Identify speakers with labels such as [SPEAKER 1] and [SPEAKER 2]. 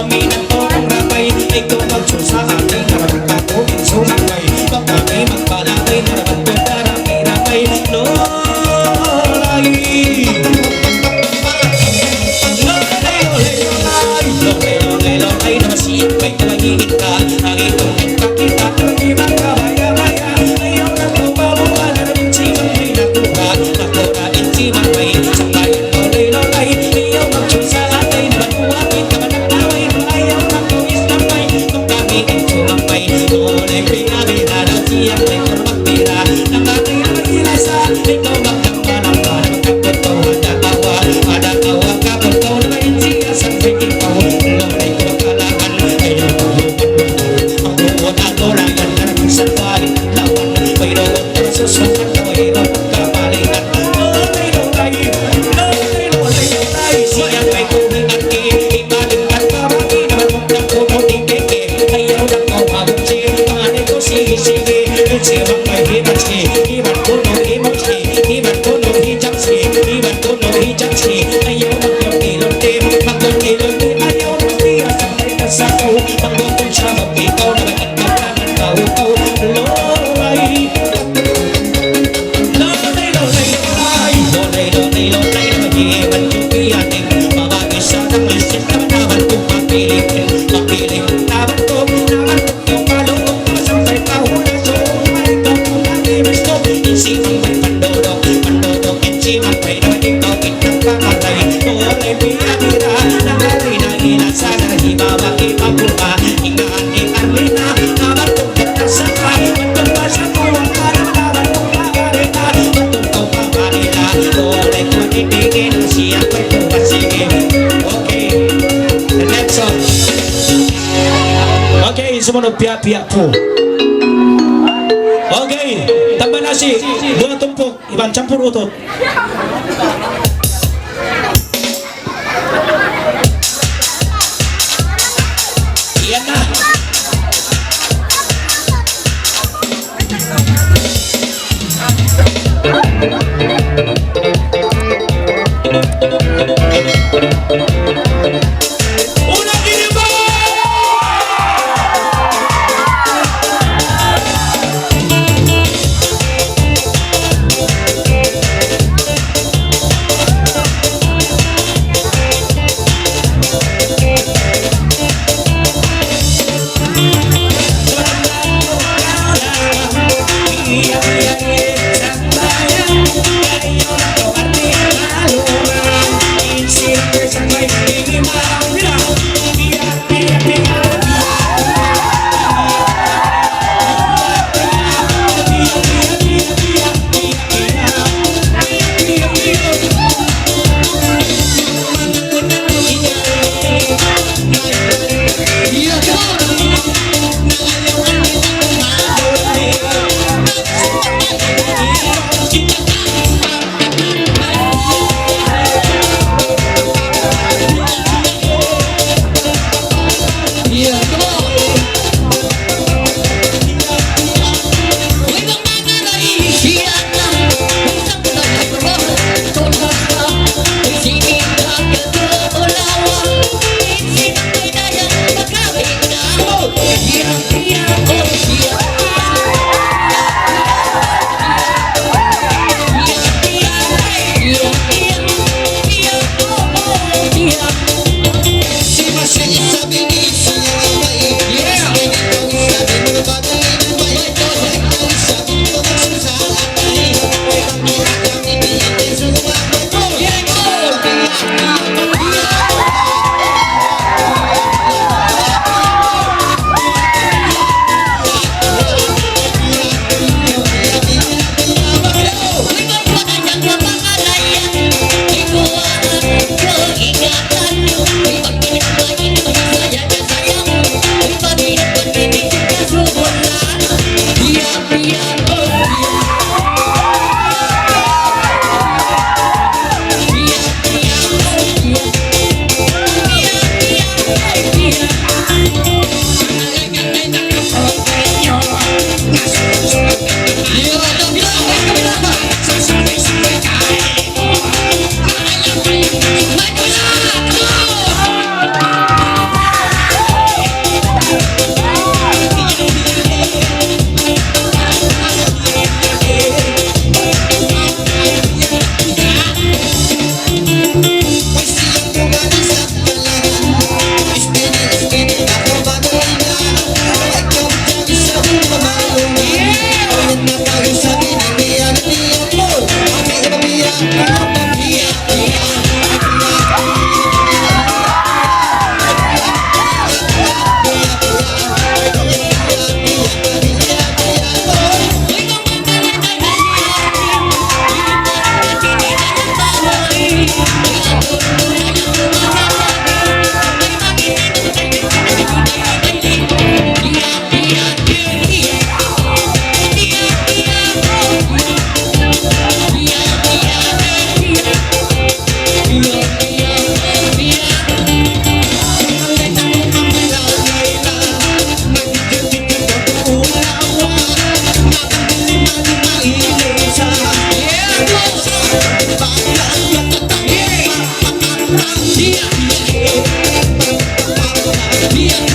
[SPEAKER 1] kami nato ang ramay ay kumagsun sa ating naman ako insumangay pag kami magpalagay na naman ko ramay no lolay na masiyang may kalagigit ka ang itong nagpakita ang ibang kabaya-baya ayaw na ito pabuka na namin simang may nakuha nakuhain simang may sambayan lolay ayaw magsusa atay naman kuwapit ka man ang away ayaw na ito islamay kung kami ang sumamay lolay pinamira na siyang may kurmagpira namatay na mag-ilasa ikaw magkakalampan magkapunto adakawa kapunto na main siya sa pikipaw lolay ko magkalakan ayaw ang buwan adorangan na nagsasalit ng lawan may rawat na susukan na may rawat kamalitan lolay siyang may kuhingan ibalin at kabagi naman mong nakuno di keke ayaw na ko mabunsi panganay ko sige siyang may hibatsi iban kuno hibatsi iban kuno hijatsi iban kuno hijatsi ayaw magkakilonti magkakilonti ayaw magtiya sa may kasaw magbukong siya mag-ikaw na magkakalangan kau lolay na mag-iiwan yung piyating mga isa ng lisip na naman kung mapiling naman ko yung kaloob masambay kahula so may ikaw kung nag-ibasto insimang may pandodok insimang may naman ikaw kitang kamatay lolay pinamira nangali na ilasa na hibawa ipapulpa ingaan ikarlina naman kung katasaka matong basa ko ang parang naman kung makarita matong kau pamarila lolay ko ibigin ang siya ko'y pumasige okay the next song okay sumunod piya po okay tambah nasi dua tumpuk iban campur utot iyan na ulang ini
[SPEAKER 2] Iya